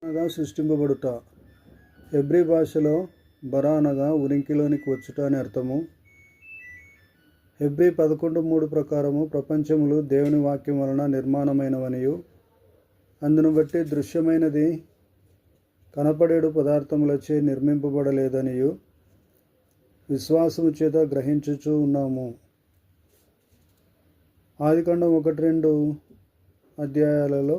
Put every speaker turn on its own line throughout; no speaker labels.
అనగా సృష్టింపబడుట. హెబ్రీ భాషలో బరా అనగా ఉనికిలోనికి వచ్చుట అని అర్థము. హెబ్రీ 11:3 ప్రకారము ప్రపంచములు దేవుని వాక్యం వలన నిర్మాణమైనవనియు, అందును బట్టి దృశ్యమైనది కనపడేడు పదార్థములచే నిర్మింపబడలేదనియు విశ్వాసము చేత గ్రహించుచూ ఉన్నాము. ఆదికాండం 1-2 అధ్యాయాలలో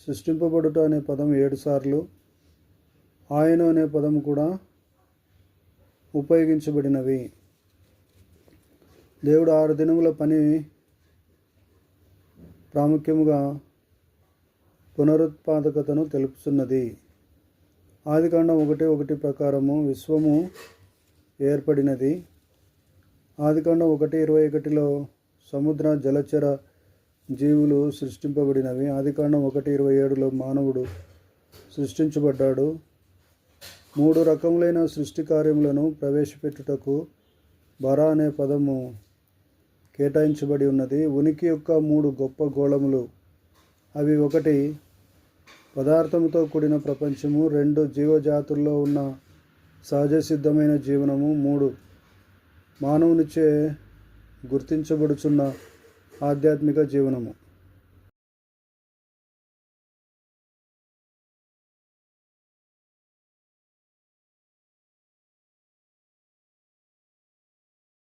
సృష్టింపబడుట అనే పదం 7 సార్లు, ఆయన అనే పదం కూడా ఉపయోగించబడినవి. దేవుడు 6 దినముల పని ప్రాముఖ్యముగా పునరుత్పాదకతను తెలుపుతున్నది. ఆదికాండం 1:1 ప్రకారము విశ్వము ఏర్పడినది. ఆదికాండం 1:21లో సముద్ర జలచర జీవులు సృష్టింపబడినవి. ఆదికాండం 1:27లో మానవుడు సృష్టించబడ్డాడు. 3 రకములైన సృష్టి కార్యములను ప్రవేశపెట్టుటకు బరా అనే పదము కేటాయించబడి ఉన్నది. ఉనికి యొక్క 3 గొప్ప గోళములు. అవి 1 పదార్థముతో కూడిన ప్రపంచము, 2 జీవజాతుల్లో ఉన్న సహజ సిద్ధమైన జీవనము, 3 మానవునిచే గుర్తించబడుచున్న ఆధ్యాత్మిక జీవనము.